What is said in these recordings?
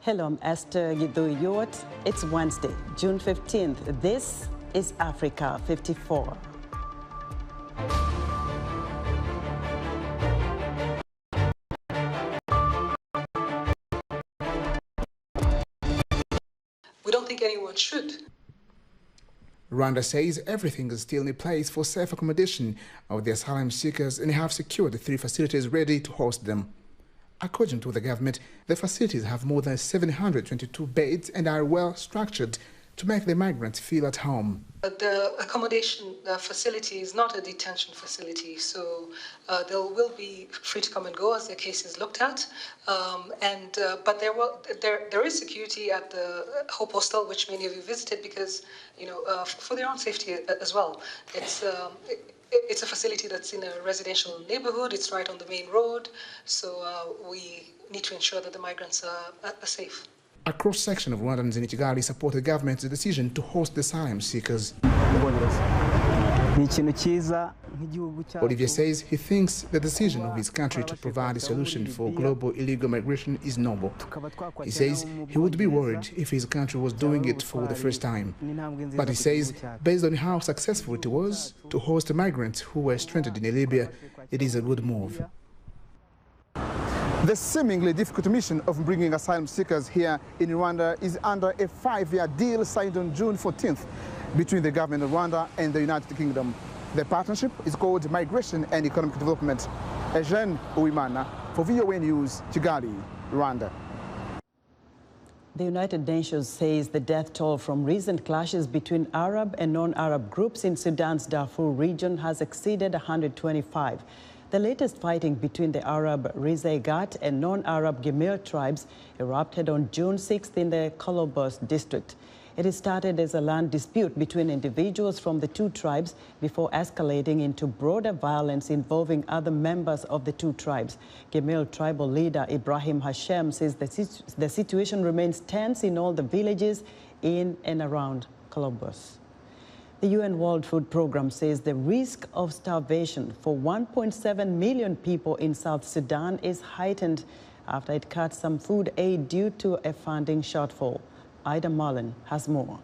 Hello, I'm Esther Giduyot. It's Wednesday, June 15th. This is Africa 54. We don't think anyone should. Rwanda says everything is still in place for safe accommodation of the asylum seekers and have secured 3 facilities ready to host them. According to the government, the facilities have more than 722 beds and are well structured to make the migrants feel at home. The accommodation facility is not a detention facility, so they will be free to come and go as their case is looked at. But there is security at the Hope Hostel, which many of you visited, because for their own safety as well. It's a facility that's in a residential neighborhood. It's right on the main road, so we need to ensure that the migrants are safe. A cross-section of Rwandans in Kigali support the government's decision to host the asylum seekers. Olivier says he thinks the decision of his country to provide a solution for global illegal migration is noble. He says he would be worried if his country was doing it for the first time. But he says, based on how successful it was to host migrants who were stranded in Libya, it is a good move. The seemingly difficult mission of bringing asylum seekers here in Rwanda is under a 5-year deal signed on June 14th between the government of Rwanda and the United Kingdom. The partnership is called Migration and Economic Development. Eugene Uwimana for VOA News, Kigali, Rwanda. The United Nations says the death toll from recent clashes between Arab and non-Arab groups in Sudan's Darfur region has exceeded 125. The latest fighting between the Arab Rizaigat and non-Arab Gemil tribes erupted on June 6th in the Kolobos district. It started as a land dispute between individuals from the 2 tribes before escalating into broader violence involving other members of the 2 tribes. Gemil tribal leader Ibrahim Hashem says the situation remains tense in all the villages in and around Kolobos. The UN World Food Programme says the risk of starvation for 1.7 million people in South Sudan is heightened after it cut some food aid due to a funding shortfall. Ida Mullen has more.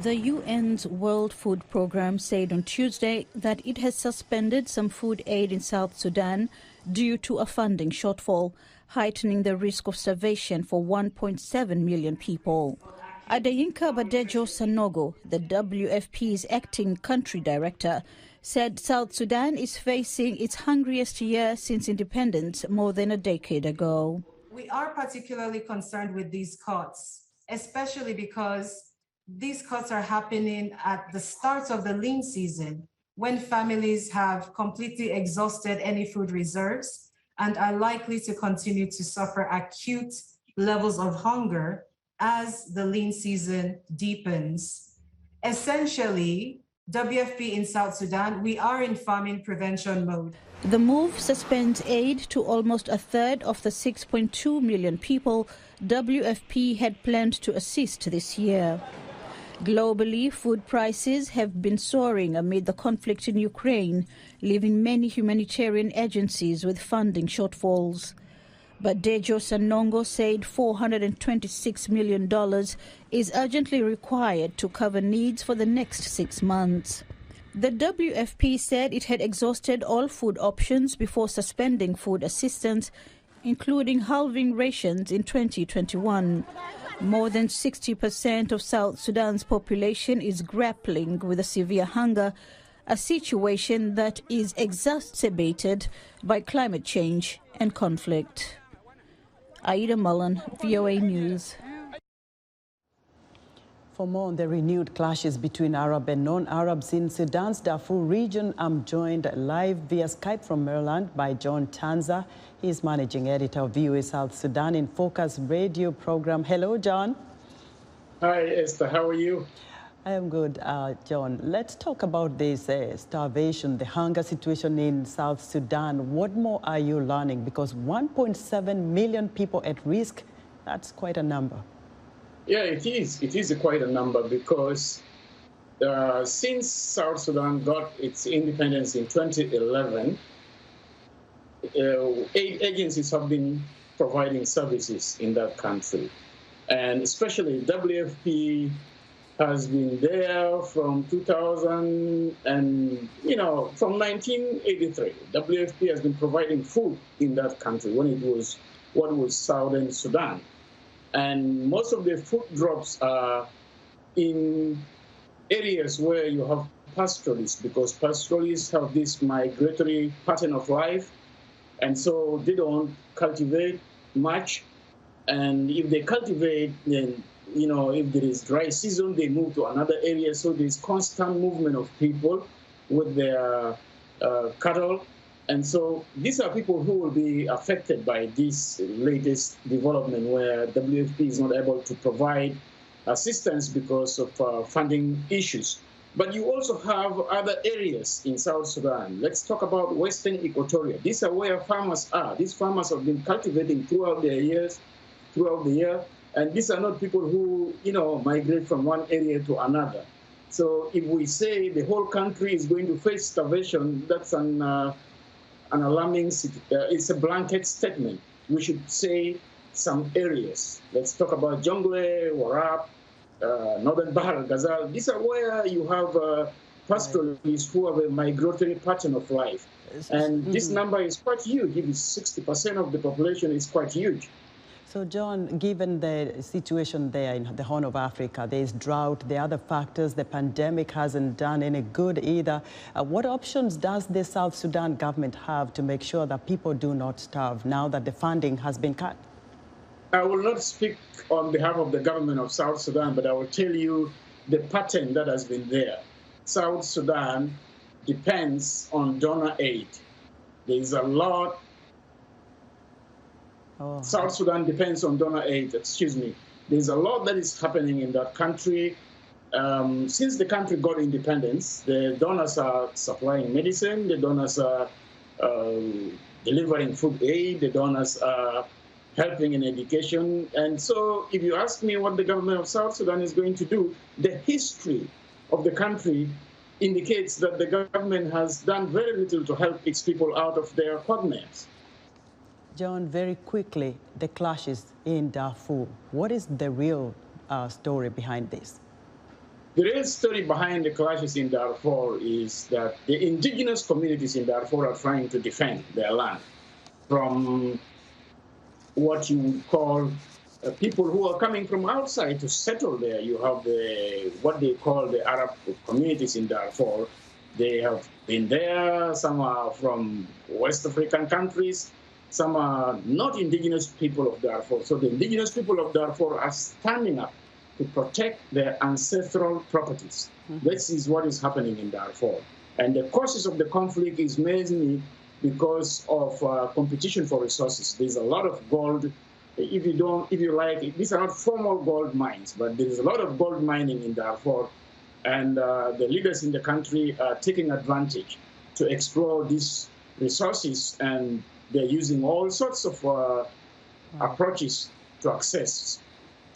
The UN's World Food Programme said on Tuesday that it has suspended some food aid in South Sudan due to a funding shortfall, heightening the risk of starvation for 1.7 million people. Adeyinka Badejo Sanogo, the WFP's acting country director, said South Sudan is facing its hungriest year since independence more than a decade ago. We are particularly concerned with these cuts, especially because these cuts are happening at the start of the lean season, when families have completely exhausted any food reserves and are likely to continue to suffer acute levels of hunger as the lean season deepens. Essentially, WFP in South Sudan, we are in famine prevention mode. The move suspends aid to almost a third of the 6.2 million people WFP had planned to assist this year. Globally, food prices have been soaring amid the conflict in Ukraine, leaving many humanitarian agencies with funding shortfalls. But Dejo Sanongo said $426 million is urgently required to cover needs for the next 6 months. The WFP said it had exhausted all food options before suspending food assistance, including halving rations in 2021. More than 60% of South Sudan's population is grappling with a severe hunger, a situation that is exacerbated by climate change and conflict. Aida Mullen, VOA News. For more on the renewed clashes between Arab and non-Arabs in Sudan's Darfur region, I'm joined live via Skype from Maryland by John Tanza. He's managing editor of VOA South Sudan in Focus radio program. Hello, John. Hi, Esther. How are you? I am good, John. Let's talk about this starvation, the hunger situation in South Sudan. What more are you learning? Because 1.7 million people at risk, that's quite a number. Yeah, it is. It is quite a number because since South Sudan got its independence in 2011, aid agencies have been providing services in that country. And especially WFP has been there from 2000 and, from 1983. WFP has been providing food in that country when it was what was Southern Sudan. And most of the food drops are in areas where you have pastoralists, because pastoralists have this migratory pattern of life, and so they don't cultivate much. And if they cultivate, then, if there is dry season, they move to another area. So there's constant movement of people with their cattle. And so these are people who will be affected by this latest development where WFP is not able to provide assistance because of funding issues. But you also have other areas in South Sudan. Let's talk about Western Equatoria. These are where farmers are. These farmers have been cultivating throughout the year. And these are not people who, migrate from one area to another. So if we say the whole country is going to face starvation, that's an alarming, it's a blanket statement. We should say some areas. Let's talk about Jonglei, Warab, Northern Bahr al-Ghazal. These are where you have pastoralists who have a migratory pattern of life. And this number is quite huge. It is 60% of the population is quite huge. So, John, given the situation there in the Horn of Africa, there is drought, there are other factors, the pandemic hasn't done any good either. What options does the South Sudan government have to make sure that people do not starve now that the funding has been cut? I will not speak on behalf of the government of South Sudan, but I will tell you the pattern that has been there. South Sudan depends on donor aid. There is a lot. South Sudan depends on donor aid, There's a lot that is happening in that country. Since the country got independence, the donors are supplying medicine, the donors are delivering food aid, the donors are helping in education. And so if you ask me what the government of South Sudan is going to do, the history of the country indicates that the government has done very little to help its people out of their quagmires. John, very quickly, the clashes in Darfur. What is the real story behind this? The real story behind the clashes in Darfur is that the indigenous communities in Darfur are trying to defend their land from what you would call people who are coming from outside to settle there. You have what they call the Arab communities in Darfur. They have been there. Some are from West African countries. Some are not indigenous people of Darfur. So the indigenous people of Darfur are standing up to protect their ancestral properties. This is what is happening in Darfur. And the causes of the conflict is mainly because of competition for resources. There's a lot of gold. If you like, these are not formal gold mines, but there is a lot of gold mining in Darfur. And the leaders in the country are taking advantage to explore these resources, and they're using all sorts of approaches to access.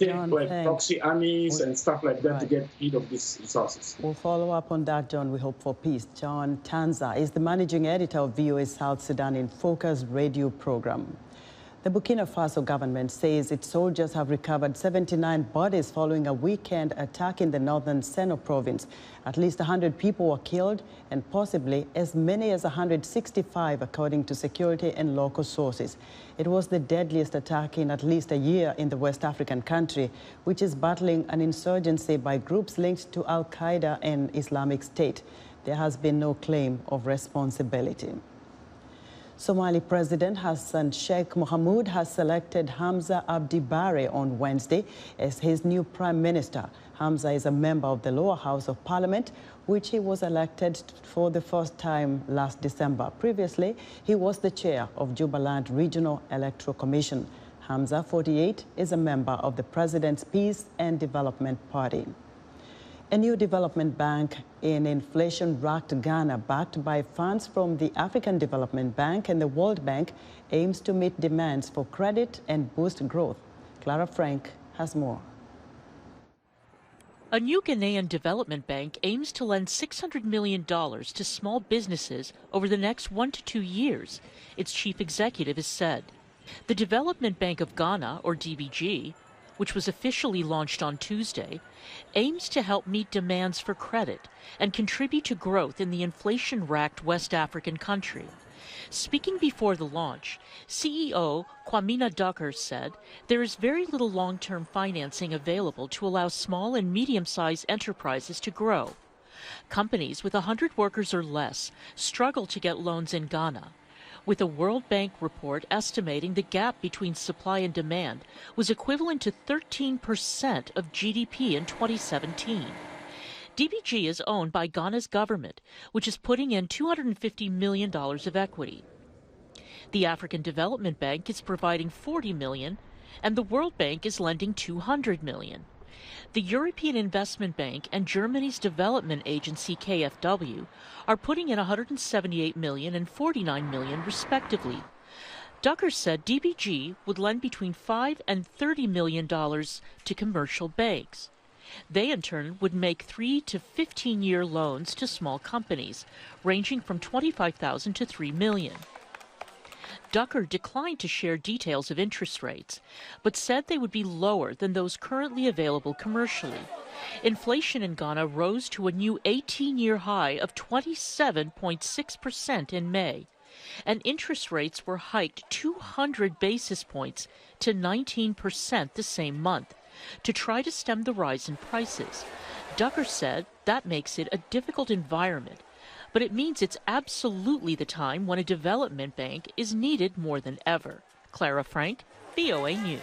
John, like proxy armies and stuff like that to get rid of these resources. We'll follow up on that, John. We hope for peace. John Tanza is the managing editor of VOA South Sudan in Focus radio program. The Burkina Faso government says its soldiers have recovered 79 bodies following a weekend attack in the northern Seno province. At least 100 people were killed and possibly as many as 165, according to security and local sources. It was the deadliest attack in at least a year in the West African country, which is battling an insurgency by groups linked to Al-Qaeda and Islamic State. There has been no claim of responsibility. Somali President Hassan Sheikh Mohamud has selected Hamza Abdi Bare on Wednesday as his new prime minister. Hamza is a member of the lower house of parliament, which he was elected for the first time last December. Previously, he was the chair of Jubaland Regional Electoral Commission. Hamza, 48, is a member of the President's Peace and Development Party. A new development bank in inflation-racked Ghana, backed by funds from the African Development Bank and the World Bank, aims to meet demands for credit and boost growth. Clara Frank has more. A new Ghanaian development bank aims to lend $600 million to small businesses over the next 1 to 2 years, its chief executive has said. The Development Bank of Ghana, or DBG, which was officially launched on Tuesday, aims to help meet demands for credit and contribute to growth in the inflation-racked West African country. Speaking before the launch, CEO Kwamina Ducker said there is very little long-term financing available to allow small and medium-sized enterprises to grow. Companies with 100 workers or less struggle to get loans in Ghana, with a World Bank report estimating the gap between supply and demand was equivalent to 13% of GDP in 2017. DBG is owned by Ghana's government, which is putting in $250 million of equity. The African Development Bank is providing $40 million, and the World Bank is lending $200 million. The European Investment Bank and Germany's development agency KfW are putting in $178 million and $49 million respectively. Ducker said DBG would lend between $5 and $30 million to commercial banks. They in turn would make 3 to 15-year loans to small companies, ranging from $25,000 to $3 million. Ducker declined to share details of interest rates, but said they would be lower than those currently available commercially. Inflation in Ghana rose to a new 18-year high of 27.6% in May, and interest rates were hiked 200 basis points to 19% the same month to try to stem the rise in prices. Ducker said that makes it a difficult environment, but it means it's absolutely the time when a development bank is needed more than ever. Clara Frank, VOA News.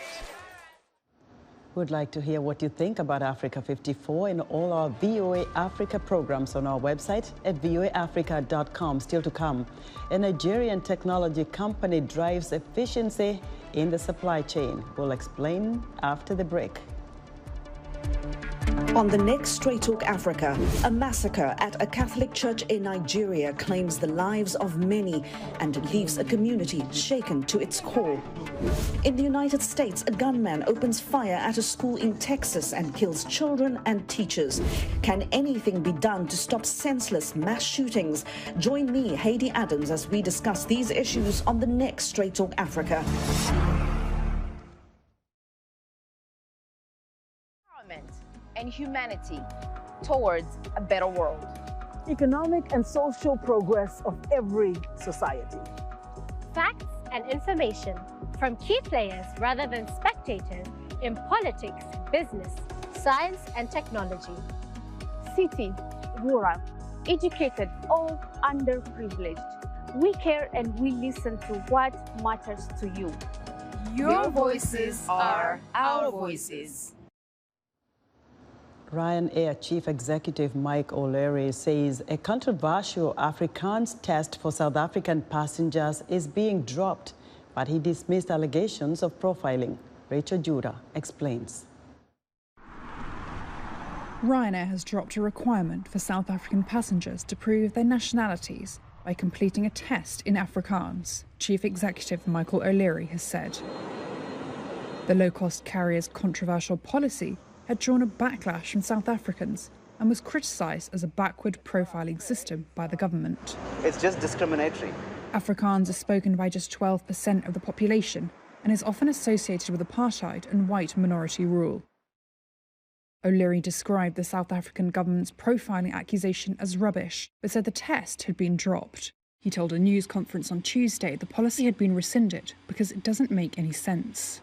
We'd like to hear what you think about Africa 54 in all our VOA Africa programs on our website at voaafrica.com. Still to come, a Nigerian technology company drives efficiency in the supply chain. We'll explain after the break. On the next Straight Talk Africa, a massacre at a Catholic church in Nigeria claims the lives of many and leaves a community shaken to its core. In the United States, a gunman opens fire at a school in Texas and kills children and teachers. Can anything be done to stop senseless mass shootings? Join me, Heidi Adams, as we discuss these issues on the next Straight Talk Africa. And humanity towards a better world. Economic and social progress of every society. Facts and information from key players rather than spectators in politics, business, science and technology. City, rural, educated or underprivileged. We care and we listen to what matters to you. Your voices are our voices. Ryanair Chief Executive Mike O'Leary says a controversial Afrikaans test for South African passengers is being dropped, but he dismissed allegations of profiling. Rachel Judah explains. Ryanair has dropped a requirement for South African passengers to prove their nationalities by completing a test in Afrikaans, Chief Executive Michael O'Leary has said. The low-cost carrier's controversial policy had drawn a backlash from South Africans and was criticised as a backward profiling system by the government. It's just discriminatory. Afrikaans is spoken by just 12% of the population and is often associated with apartheid and white minority rule. O'Leary described the South African government's profiling accusation as rubbish, but said the test had been dropped. He told a news conference on Tuesday the policy had been rescinded because it doesn't make any sense.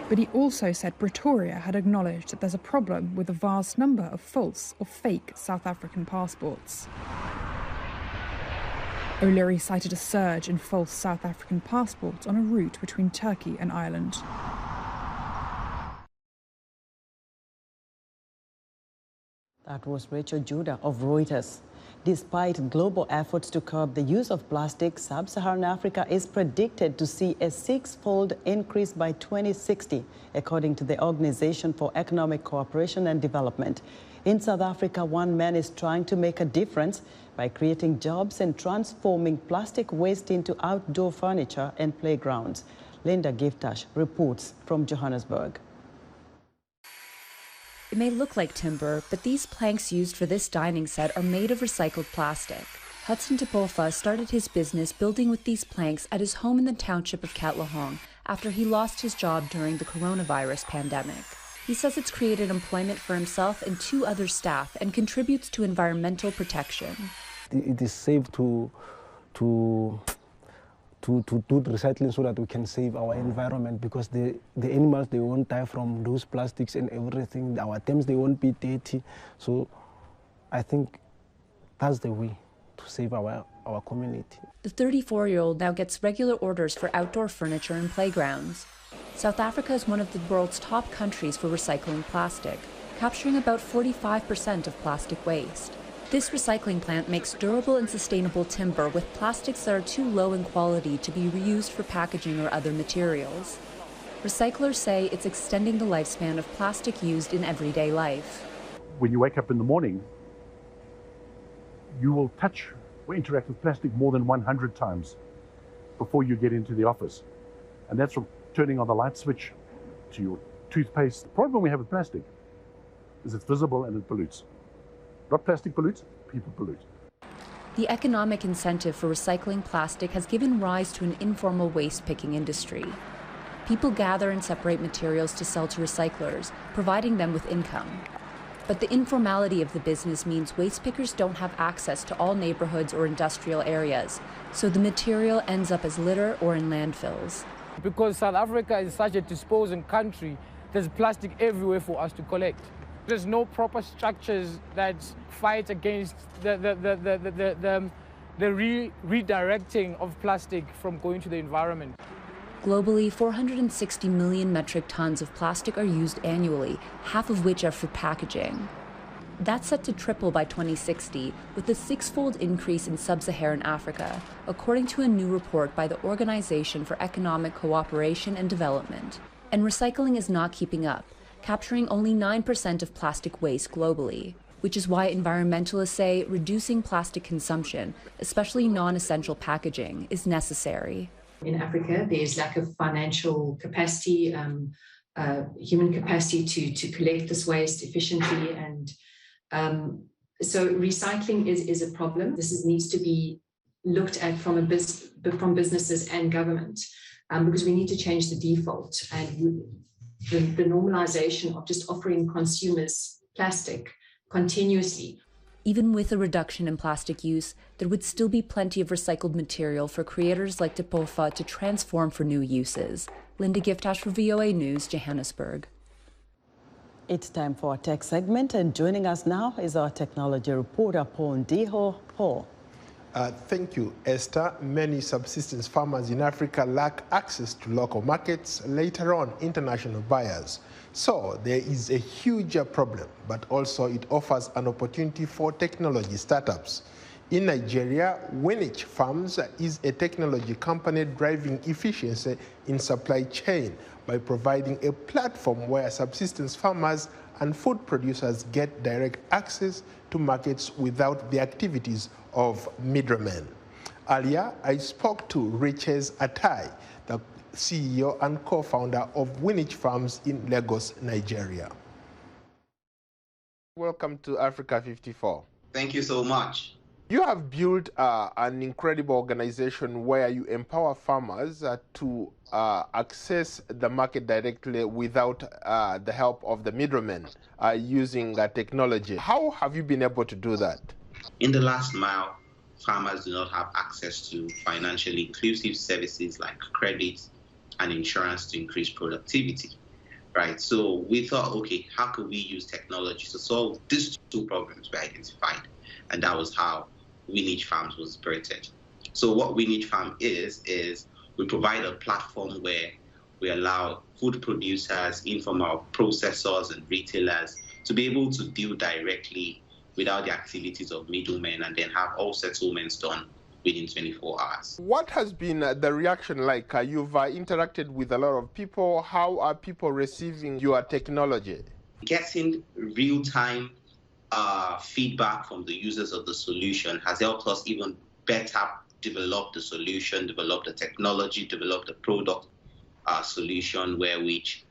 But he also said Pretoria had acknowledged that there's a problem with a vast number of false or fake South African passports. O'Leary cited a surge in false South African passports on a route between Turkey and Ireland. That was Rachel Judah of Reuters. Despite global efforts to curb the use of plastic, sub-Saharan Africa is predicted to see a 6-fold increase by 2060, according to the Organization for Economic Cooperation and Development. In South Africa, one man is trying to make a difference by creating jobs and transforming plastic waste into outdoor furniture and playgrounds. Linda Giftash reports from Johannesburg. It may look like timber, but these planks used for this dining set are made of recycled plastic. Hudson Tepofa started his business building with these planks at his home in the township of Katlahong after he lost his job during the coronavirus pandemic. He says it's created employment for himself and 2 other staff and contributes to environmental protection. It is safe to do recycling so that we can save our environment, because the animals, they won't die from those plastics and everything. Our dams, they won't be dirty. So I think that's the way to save our community. The 34-year-old now gets regular orders for outdoor furniture and playgrounds. South Africa is one of the world's top countries for recycling plastic, capturing about 45% of plastic waste. This recycling plant makes durable and sustainable timber with plastics that are too low in quality to be reused for packaging or other materials. Recyclers say it's extending the lifespan of plastic used in everyday life. When you wake up in the morning, you will touch or interact with plastic more than 100 times before you get into the office. And that's from turning on the light switch to your toothpaste. The problem we have with plastic is it's visible and it pollutes. Not plastic pollutes, people pollute. The economic incentive for recycling plastic has given rise to an informal waste picking industry. People gather and separate materials to sell to recyclers, providing them with income. But the informality of the business means waste pickers don't have access to all neighborhoods or industrial areas, so the material ends up as litter or in landfills. Because South Africa is such a disposing country, there's plastic everywhere for us to collect. There's no proper structures that fight against the redirecting of plastic from going to the environment. Globally, 460 million metric tons of plastic are used annually, half of which are for packaging. That's set to triple by 2060, with a 6-fold increase in sub-Saharan Africa, according to a new report by the Organization for Economic Cooperation and Development. And recycling is not keeping up, capturing only 9% of plastic waste globally, which is why environmentalists say reducing plastic consumption, especially non-essential packaging, is necessary. In Africa, there's lack of financial capacity, human capacity to collect this waste efficiently, and so recycling is a problem. This needs to be looked at from businesses and government, because we need to change the default and the normalization of just offering consumers plastic continuously. Even with a reduction in plastic use, there would still be plenty of recycled material for creators like Tepofa to transform for new uses. Linda Giftash for VOA News, Johannesburg. It's time for our tech segment, and joining us now is our technology reporter, Paul Ndiho. Paul. Thank you, Esther. Many subsistence farmers in Africa lack access to local markets, later on international buyers. So there is a huge problem, but also it offers an opportunity for technology startups. In Nigeria, Winich Farms is a technology company driving efficiency in supply chain by providing a platform where subsistence farmers and food producers get direct access to markets without the activities of middlemen. Earlier, I spoke to Riches Atai, the CEO and co-founder of Winich Farms in Lagos, Nigeria. Welcome to Africa 54. Thank you so much. You have built an incredible organization where you empower farmers to access the market directly without the help of the middlemen using technology. How have you been able to do that? In the last mile, farmers do not have access to financially inclusive services like credit and insurance to increase productivity, right? So we thought, okay, how could we use technology to solve these 2 problems we identified? And that was how Winich Farms was birthed. So what Winich Farm is we provide a platform where we allow food producers, informal processors and retailers to be able to deal directly without the activities of middlemen, and then have all settlements done within 24 hours. What has been the reaction like? You've interacted with a lot of people. How are people receiving your technology? Getting real-time feedback from the users of the solution has helped us even better develop the solution, develop the technology, develop the product solution, where which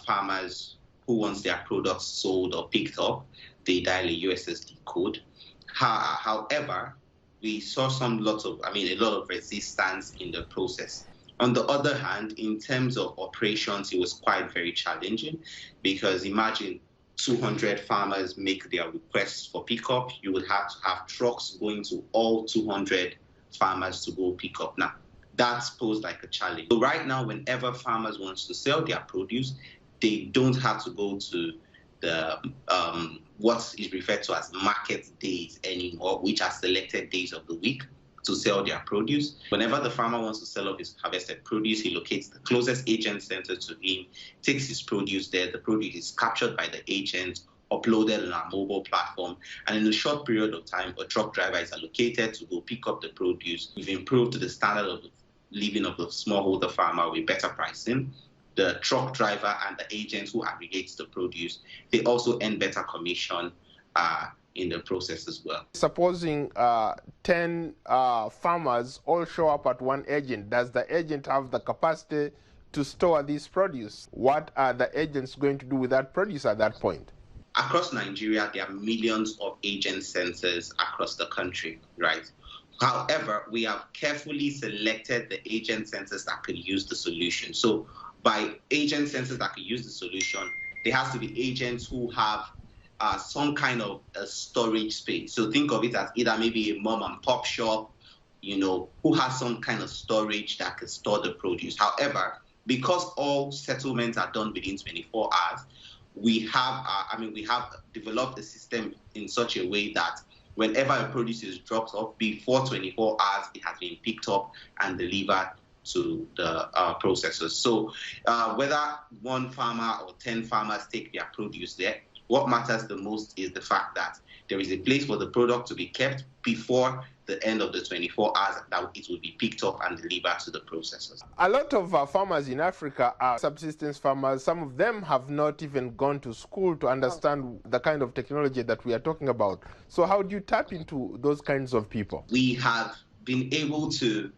farmers who wants their products sold or picked up, they dial a USSD code. However, we saw a lot of resistance in the process. On the other hand, in terms of operations, it was very challenging, because imagine 200 farmers make their requests for pickup. You would have to have trucks going to all 200 farmers to go pick up. Now, that's posed like a challenge. So right now, whenever farmers want to sell their produce, they don't have to go to the what is referred to as market days anymore, which are selected days of the week to sell their produce. Whenever the farmer wants to sell off his harvested produce, he locates the closest agent center to him, takes his produce there. The produce is captured by the agent, uploaded on our mobile platform, and in a short period of time, a truck driver is allocated to go pick up the produce. We've improved the standard of living of the smallholder farmer with better pricing. The truck driver and the agent who aggregates the produce, they also earn better commission in the process as well. Supposing 10 farmers all show up at one agent, does the agent have the capacity to store this produce? What are the agents going to do with that produce at that point? Across Nigeria, there are millions of agent centers across the country, right? However, we have carefully selected the agent centers that could use the solution. So by agent centers that could use the solution, there has to be agents who have some kind of a storage space. So think of it as either maybe a mom and pop shop, who has some kind of storage that can store the produce. However, because all settlements are done within 24 hours, we have developed a system in such a way that whenever a produce is dropped off before 24 hours, it has been picked up and delivered to the processors. So whether one farmer or 10 farmers take their produce there, what matters the most is the fact that there is a place for the product to be kept before the end of the 24 hours that it will be picked up and delivered to the processors. A lot of farmers in Africa are subsistence farmers. Some of them have not even gone to school to understand the kind of technology that we are talking about. So how do you tap into those kinds of people? We have been able to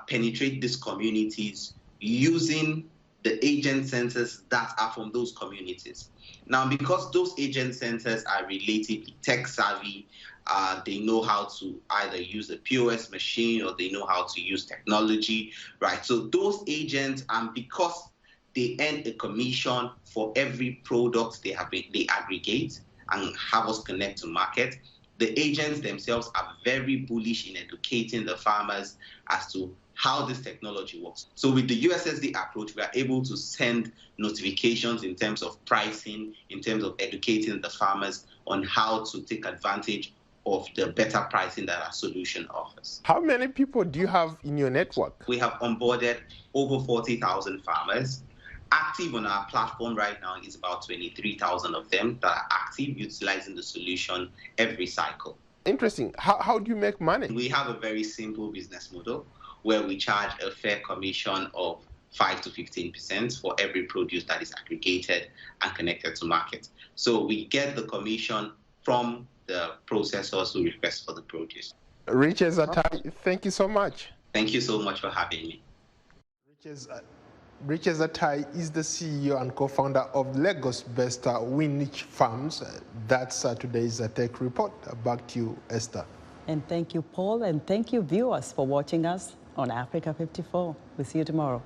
penetrate these communities using the agent centers that are from those communities. Now, because those agent centers are relatively tech savvy, they know how to either use a POS machine or they know how to use technology, right? So those agents, because they earn a commission for every product they aggregate and have us connect to market, the agents themselves are very bullish in educating the farmers as to how this technology works. So with the USSD approach, we are able to send notifications in terms of pricing, in terms of educating the farmers on how to take advantage of the better pricing that our solution offers. How many people do you have in your network? We have onboarded over 40,000 farmers. Active on our platform right now is about 23,000 of them that are active, utilizing the solution every cycle. Interesting. How do you make money? We have a very simple business model where we charge a fair commission of 5 to 15% for every produce that is aggregated and connected to market. So we get the commission from the processors who request for the produce. Riches Atai, thank you so much. Thank you so much for having me. Riches Atai is the CEO and co-founder of Lagos-based Winich Farms. That's today's Tech Report. Back to you, Esther. And thank you, Paul, and thank you, viewers, for watching us on Africa 54. We'll see you tomorrow.